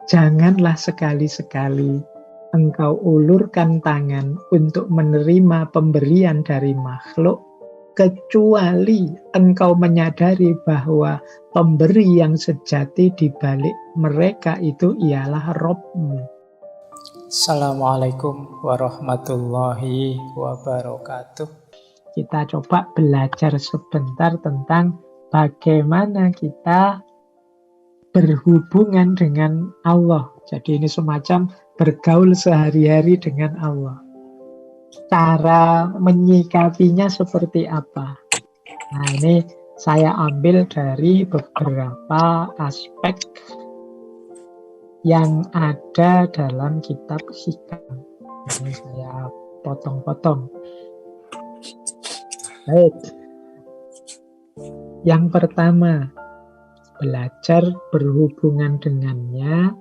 Janganlah sekali-sekali engkau ulurkan tangan untuk menerima pemberian dari makhluk, kecuali engkau menyadari bahwa pemberi yang sejati di balik mereka itu ialah Rabb-Mu. Assalamualaikum warahmatullahi wabarakatuh. Kita coba belajar sebentar tentang bagaimana kita berhubungan dengan Allah. Jadi ini semacam bergaul sehari-hari dengan Allah. Cara menyikapinya seperti apa? Nah, ini saya ambil dari beberapa aspek yang ada dalam kitab Hikam. Ini saya potong-potong. Baik. Yang pertama, belajar berhubungan dengannya.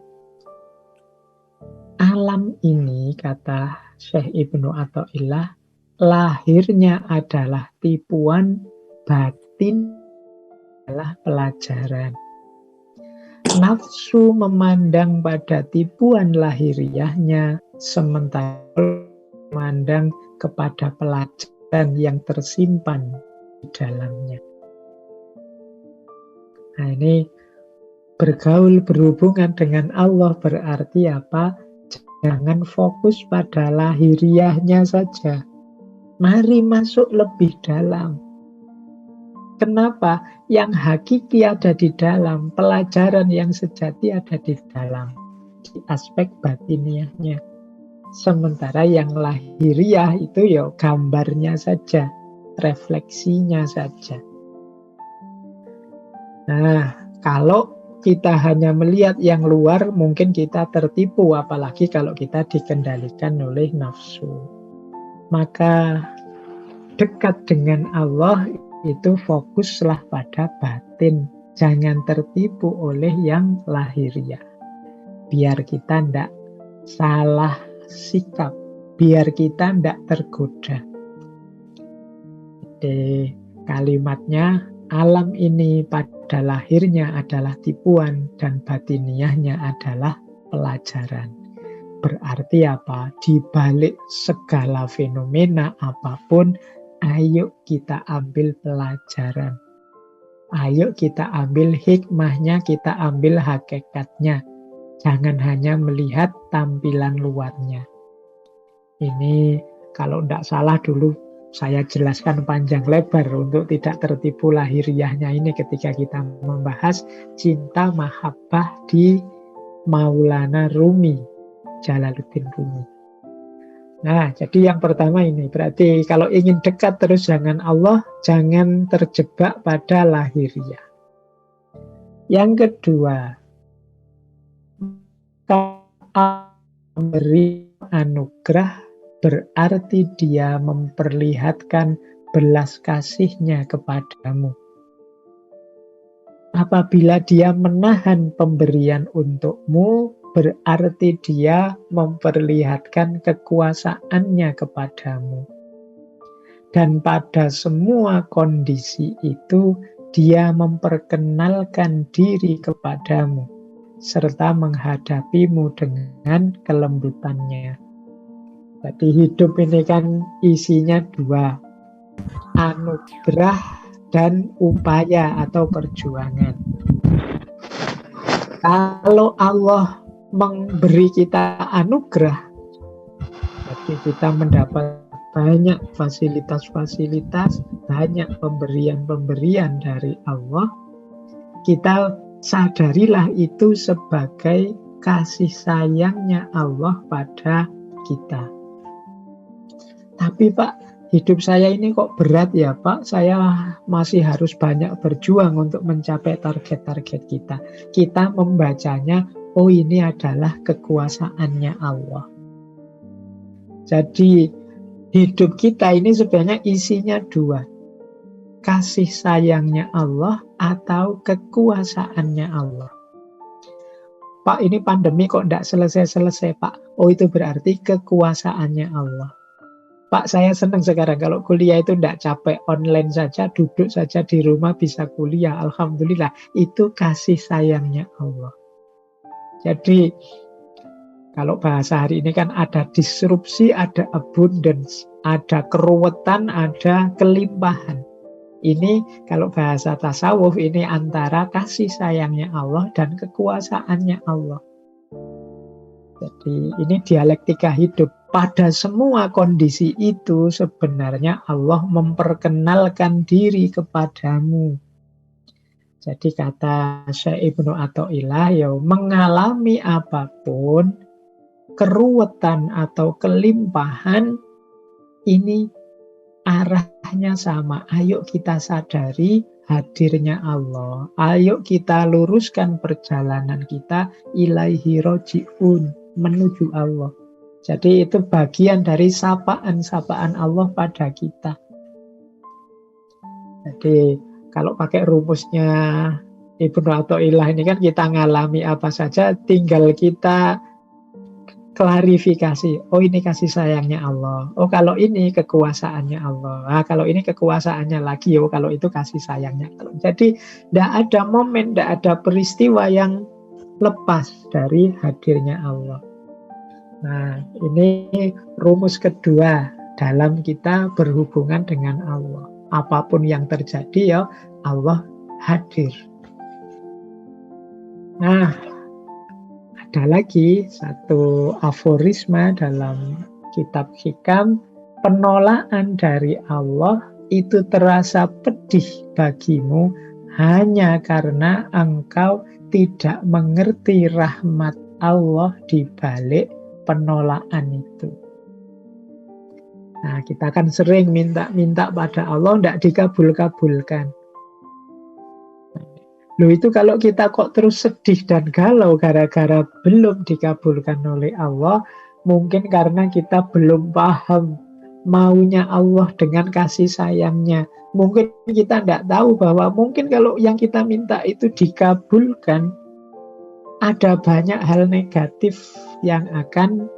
Alam ini, kata Syekh Ibnu Athaillah, lahirnya adalah tipuan, batin adalah pelajaran. Nafsu memandang pada tipuan lahiriahnya, sementara memandang kepada pelajaran yang tersimpan di dalamnya. Nah, ini bergaul berhubungan dengan Allah berarti apa? Jangan fokus pada lahiriahnya saja. Mari masuk lebih dalam. Kenapa? Yang hakiki ada di dalam, pelajaran yang sejati ada di dalam, di aspek batiniahnya. Sementara yang lahiriah itu ya gambarnya saja, refleksinya saja. Nah, kalau kita hanya melihat yang luar, mungkin kita tertipu, apalagi kalau kita dikendalikan oleh nafsu. Maka dekat dengan Allah itu fokuslah pada batin. Jangan tertipu oleh yang lahiriah. Biar kita tidak salah sikap. Biar kita tidak tergoda. Jadi kalimatnya, alam ini pada lahirnya adalah tipuan dan batiniahnya adalah pelajaran. Berarti apa? Di balik segala fenomena apapun, ayo kita ambil pelajaran. Ayo kita ambil hikmahnya, kita ambil hakikatnya. Jangan hanya melihat tampilan luarnya. Ini kalau tidak salah dulu saya jelaskan panjang lebar untuk tidak tertipu lahiriahnya ini ketika kita membahas cinta mahabbah di Maulana Rumi, Jalaluddin Rumi. Nah, jadi yang pertama ini, berarti kalau ingin dekat terus dengan Allah, jangan terjebak pada lahiriah. Yang kedua, memberi anugerah berarti dia memperlihatkan belas kasihnya kepadamu. Apabila dia menahan pemberian untukmu, berarti dia memperlihatkan kekuasaannya kepadamu. Dan pada semua kondisi itu, dia memperkenalkan diri kepadamu, serta menghadapimu dengan kelembutannya. Jadi hidup ini kan isinya dua, anugerah dan upaya atau perjuangan. Kalau Allah memberi kita anugerah, jadi kita mendapat banyak fasilitas-fasilitas, banyak pemberian-pemberian dari Allah, kita sadarilah itu sebagai kasih sayangnya Allah pada kita. Tapi Pak, hidup saya ini kok berat ya Pak, saya masih harus banyak berjuang untuk mencapai target-target kita. Kita membacanya, oh ini adalah kekuasaannya Allah. Jadi hidup kita ini sebenarnya isinya dua. Kasih sayangnya Allah atau kekuasaannya Allah. Pak, ini pandemi kok tidak selesai-selesai Pak. Oh itu berarti kekuasaannya Allah. Pak, saya senang sekarang kalau kuliah itu tidak capek, online saja, duduk saja di rumah bisa kuliah. Alhamdulillah, itu kasih sayangnya Allah. Jadi kalau bahasa hari ini kan ada disrupsi, ada abundance, ada keruwetan, ada kelimpahan. Ini kalau bahasa tasawuf ini antara kasih sayangnya Allah dan kekuasaannya Allah. Jadi ini dialektika hidup. Pada semua kondisi itu sebenarnya Allah memperkenalkan diri kepadamu. Jadi kata Syekh Ibnu Athaillah, ya mengalami apapun, keruwetan atau kelimpahan, ini arahnya sama. Ayo kita sadari hadirnya Allah. Ayo kita luruskan perjalanan kita ilaihi roji'un, menuju Allah. Jadi itu bagian dari sapaan-sapaan Allah pada kita. Jadi kalau pakai rumusnya Ibnu Athaillah ini kan kita ngalami apa saja, tinggal kita klarifikasi. Oh ini kasih sayangnya Allah. Oh kalau ini kekuasaannya Allah. Nah, kalau ini kekuasaannya lagi. Oh kalau itu kasih sayangnya Allah. Jadi tidak ada momen, tidak ada peristiwa yang lepas dari hadirnya Allah. Nah ini rumus kedua dalam kita berhubungan dengan Allah. Apapun yang terjadi ya Allah hadir. Nah, ada lagi satu aforisma dalam kitab Hikam, penolakan dari Allah itu terasa pedih bagimu hanya karena engkau tidak mengerti rahmat Allah di balik penolakan itu. Nah, kita kan sering minta-minta pada Allah, tidak dikabul-kabulkan. Loh itu kalau kita kok terus sedih dan galau gara-gara belum dikabulkan oleh Allah, mungkin karena kita belum paham maunya Allah dengan kasih sayangnya. Mungkin kita tidak tahu bahwa mungkin kalau yang kita minta itu dikabulkan, ada banyak hal negatif yang akan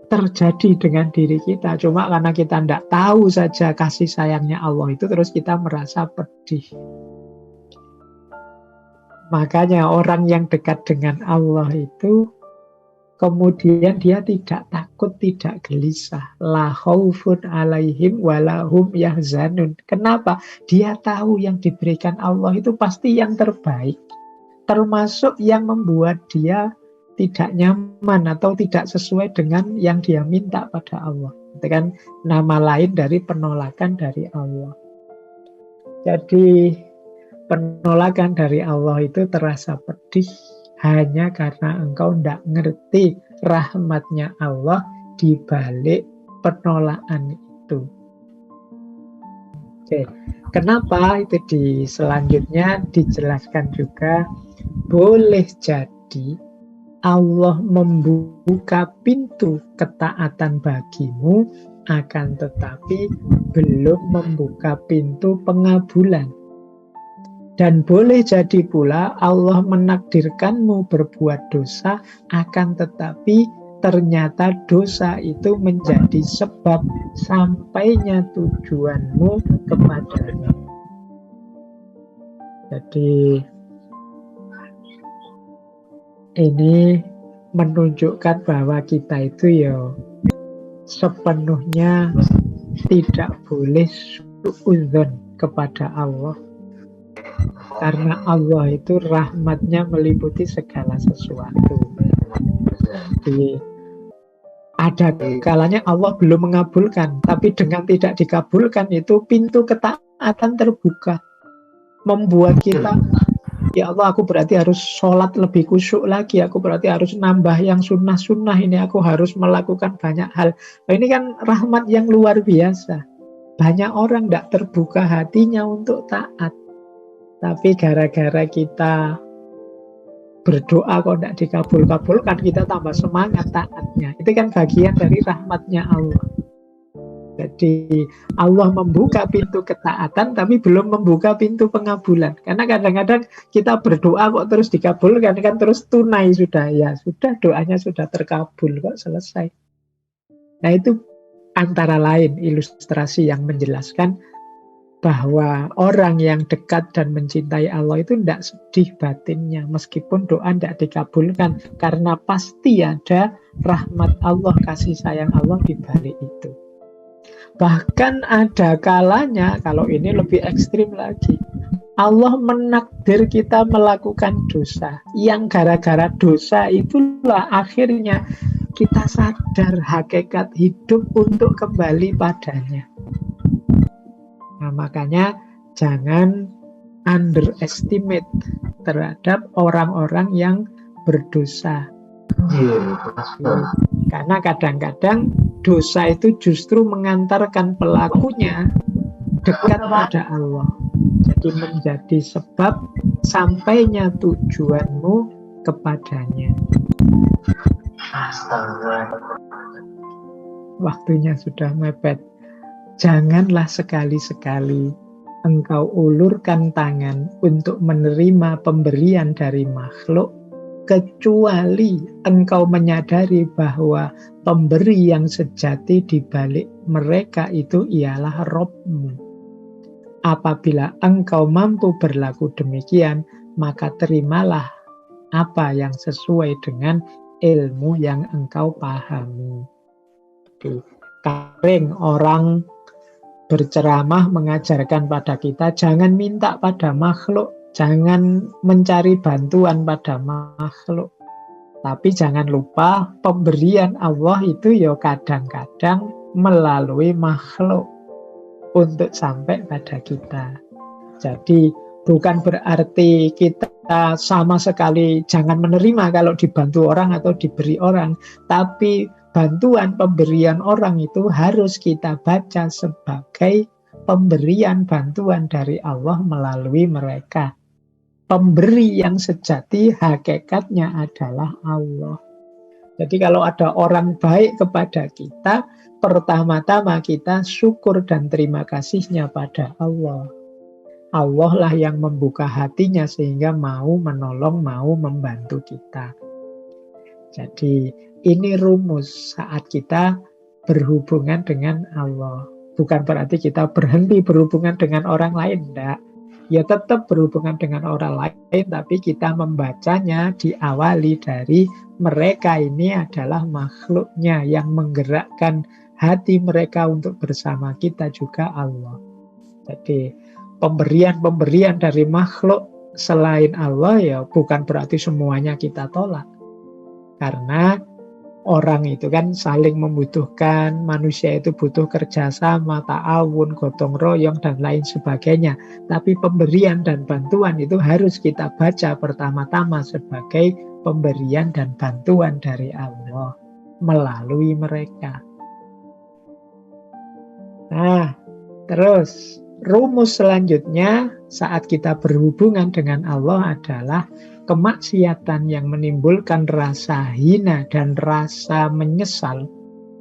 terjadi dengan diri kita. Cuma karena kita tidak tahu saja kasih sayangnya Allah itu, terus kita merasa pedih. Makanya orang yang dekat dengan Allah itu kemudian dia tidak takut, tidak gelisah. La khaufun alaihim walahum yahzanun. Kenapa? Dia tahu yang diberikan Allah itu pasti yang terbaik. Termasuk yang membuat dia tidak nyaman atau tidak sesuai dengan yang dia minta pada Allah. Itu kan nama lain dari penolakan dari Allah. Jadi penolakan dari Allah itu terasa pedih hanya karena engkau tidak ngerti rahmatnya Allah di balik penolakan itu. Oke, kenapa itu selanjutnya dijelaskan juga, boleh jadi Allah membuka pintu ketaatan bagimu, akan tetapi belum membuka pintu pengabulan. Dan boleh jadi pula Allah menakdirkanmu berbuat dosa, akan tetapi ternyata dosa itu menjadi sebab sampainya tujuanmu kepadanya. Jadi ini menunjukkan bahwa kita itu ya sepenuhnya tidak boleh suudzon kepada Allah. Karena Allah itu rahmatnya meliputi segala sesuatu. Jadi ada kalanya Allah belum mengabulkan, tapi dengan tidak dikabulkan itu pintu ketaatan terbuka. Membuat kita, ya Allah aku berarti harus sholat lebih khusyuk lagi, aku berarti harus nambah yang sunnah-sunnah ini, aku harus melakukan banyak hal. Nah, ini kan rahmat yang luar biasa. Banyak orang tidak terbuka hatinya untuk taat. Tapi gara-gara kita berdoa kok tidak dikabul-kabulkan, kita tambah semangat taatnya. Itu kan bagian dari rahmatnya Allah. Jadi Allah membuka pintu ketaatan tapi belum membuka pintu pengabulan. Karena kadang-kadang kita berdoa kok terus dikabulkan, kan terus tunai sudah. Ya sudah, doanya sudah terkabul kok, selesai. Nah itu antara lain ilustrasi yang menjelaskan bahwa orang yang dekat dan mencintai Allah itu tidak sedih batinnya meskipun doa tidak dikabulkan, karena pasti ada rahmat Allah, kasih sayang Allah di balik itu. Bahkan ada kalanya, kalau ini lebih ekstrim lagi, Allah menakdir kita melakukan dosa, yang gara-gara dosa itulah akhirnya kita sadar hakikat hidup untuk kembali padanya. Nah, makanya jangan underestimate terhadap orang-orang yang berdosa. Karena kadang-kadang dosa itu justru mengantarkan pelakunya dekat pada Allah. Jadi menjadi sebab sampainya tujuanmu kepadanya. Waktunya sudah mepet. Janganlah sekali-sekali engkau ulurkan tangan untuk menerima pemberian dari makhluk, kecuali engkau menyadari bahwa pemberi yang sejati di balik mereka itu ialah Rabb-Mu. Apabila engkau mampu berlaku demikian, maka terimalah apa yang sesuai dengan ilmu yang engkau pahami. Kadang orang berceramah mengajarkan pada kita jangan minta pada makhluk, jangan mencari bantuan pada makhluk. Tapi jangan lupa pemberian Allah itu ya kadang-kadang melalui makhluk untuk sampai pada kita. Jadi bukan berarti kita sama sekali jangan menerima kalau dibantu orang atau diberi orang, tapi bantuan pemberian orang itu harus kita baca sebagai pemberian bantuan dari Allah melalui mereka. Pemberi yang sejati hakikatnya adalah Allah. Jadi kalau ada orang baik kepada kita, pertama-tama kita syukur dan terima kasihnya pada Allah. Allah lah yang membuka hatinya sehingga mau menolong, mau membantu kita. Jadi ini rumus saat kita berhubungan dengan Allah. Bukan berarti kita berhenti berhubungan dengan orang lain, enggak. Ya tetap berhubungan dengan orang lain, tapi kita membacanya diawali dari mereka ini adalah makhluknya yang menggerakkan hati mereka untuk bersama kita juga Allah. Jadi pemberian-pemberian dari makhluk selain Allah ya bukan berarti semuanya kita tolak. Karena orang itu kan saling membutuhkan, manusia itu butuh kerjasama, ta'awun, gotong royong, dan lain sebagainya. Tapi pemberian dan bantuan itu harus kita baca pertama-tama sebagai pemberian dan bantuan dari Allah melalui mereka. Nah, terus rumus selanjutnya saat kita berhubungan dengan Allah adalah kemaksiatan yang menimbulkan rasa hina dan rasa menyesal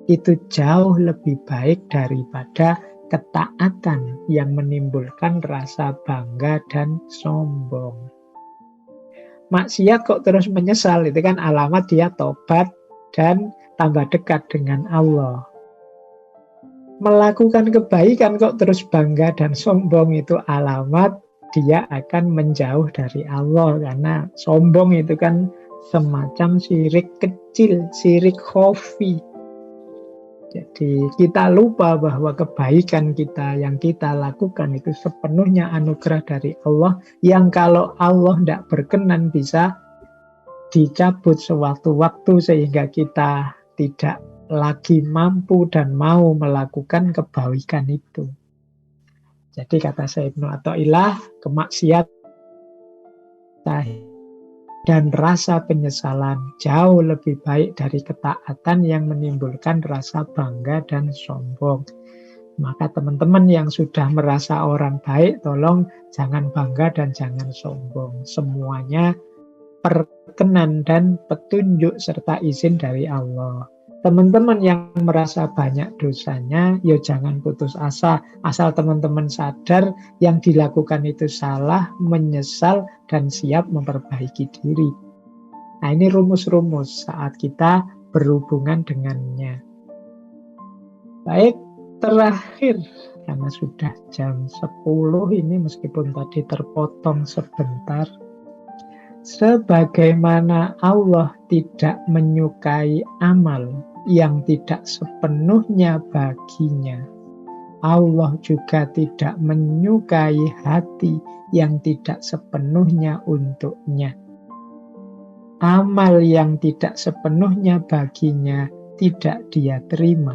itu jauh lebih baik daripada ketaatan yang menimbulkan rasa bangga dan sombong. Maksiat kok terus menyesal, itu kan alamat dia tobat dan tambah dekat dengan Allah. Melakukan kebaikan kok terus bangga dan sombong, itu alamat dia akan menjauh dari Allah. Karena sombong itu kan semacam syirik kecil, syirik khafi. Jadi kita lupa bahwa kebaikan kita yang kita lakukan itu sepenuhnya anugerah dari Allah, yang kalau Allah tidak berkenan bisa dicabut sewaktu-waktu sehingga kita tidak lagi mampu dan mau melakukan kebaikan itu. Jadi kata Syekh Ibnu Athaillah, kemaksiatan dan rasa penyesalan jauh lebih baik dari ketaatan yang menimbulkan rasa bangga dan sombong. Maka teman-teman yang sudah merasa orang baik, tolong jangan bangga dan jangan sombong. Semuanya perkenan dan petunjuk serta izin dari Allah. Teman-teman yang merasa banyak dosanya, ya jangan putus asa. Asal teman-teman sadar yang dilakukan itu salah, menyesal, dan siap memperbaiki diri. Nah, ini rumus-rumus saat kita berhubungan dengannya. Baik, terakhir karena sudah jam 10 ini meskipun tadi terpotong sebentar. Sebagaimana Allah tidak menyukai amal yang tidak sepenuhnya baginya, Allah juga tidak menyukai hati yang tidak sepenuhnya untuknya. Amal yang tidak sepenuhnya baginya tidak dia terima,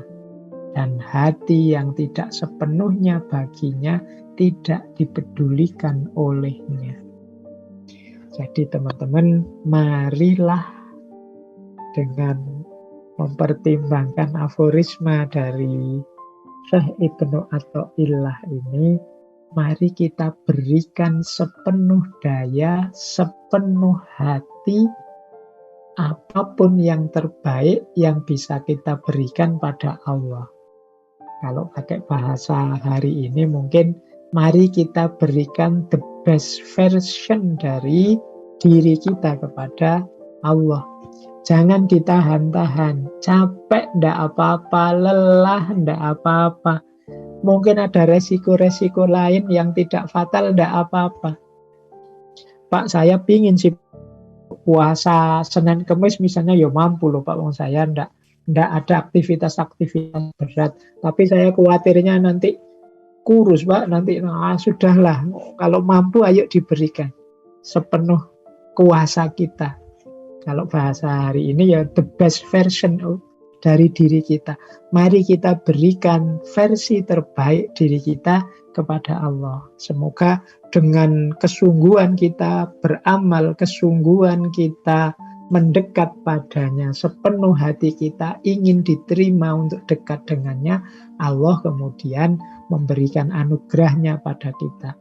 dan hati yang tidak sepenuhnya baginya tidak dipedulikan olehnya. Jadi teman-teman, marilah dengan mempertimbangkan aforisma dari Syekh Ibnu Athaillah ini, mari kita berikan sepenuh daya, sepenuh hati, apapun yang terbaik yang bisa kita berikan pada Allah. Kalau pakai bahasa hari ini mungkin mari kita berikan the best version dari diri kita kepada Allah. Jangan ditahan-tahan, capek ndak apa-apa, lelah ndak apa-apa. Mungkin ada resiko-resiko lain yang tidak fatal, ndak apa-apa. Pak, saya pingin sih puasa Senin Kemis misalnya, ya mampu loh Pak, saya ndak ada aktivitas-aktivitas berat. Tapi saya khawatirnya nanti kurus Pak, nanti sudahlah, kalau mampu ayo diberikan sepenuh kuasa kita. Kalau bahasa hari ini ya the best version dari diri kita. Mari kita berikan versi terbaik diri kita kepada Allah. Semoga dengan kesungguhan kita beramal, kesungguhan kita mendekat padanya, sepenuh hati kita ingin diterima untuk dekat dengannya, Allah kemudian memberikan anugerahnya pada kita.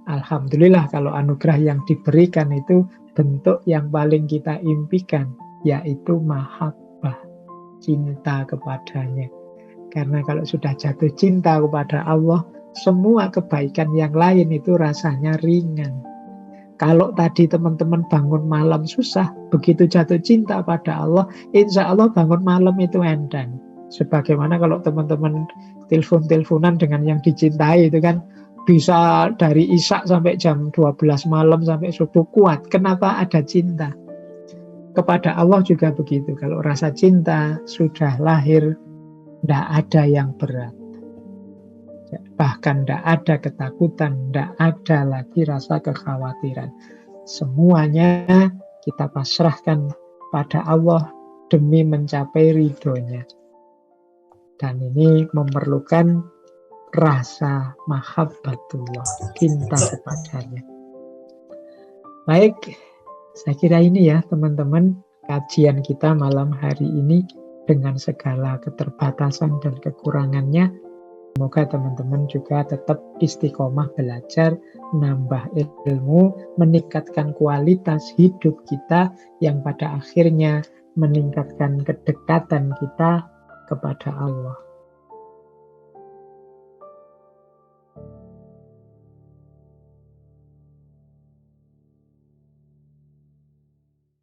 Alhamdulillah kalau anugerah yang diberikan itu bentuk yang paling kita impikan, yaitu mahabbah, cinta kepadanya. Karena kalau sudah jatuh cinta kepada Allah, semua kebaikan yang lain itu rasanya ringan. Kalau tadi teman-teman bangun malam susah, begitu jatuh cinta pada Allah, insya Allah bangun malam itu enteng. Sebagaimana kalau teman-teman telepon-teleponan dengan yang dicintai itu kan bisa dari Isya sampai jam 12 malam sampai subuh kuat. Kenapa? Ada cinta. Kepada Allah juga begitu. Kalau rasa cinta sudah lahir, tidak ada yang berat. Bahkan tidak ada ketakutan, tidak ada lagi rasa kekhawatiran. Semuanya kita pasrahkan pada Allah demi mencapai ridhonya. Dan ini memerlukan rasa mahabbatullah, cinta kepadanya. Baik, saya kira ini ya teman-teman kajian kita malam hari ini dengan segala keterbatasan dan kekurangannya. Semoga teman-teman juga tetap istiqomah belajar, nambah ilmu, meningkatkan kualitas hidup kita yang pada akhirnya meningkatkan kedekatan kita kepada Allah.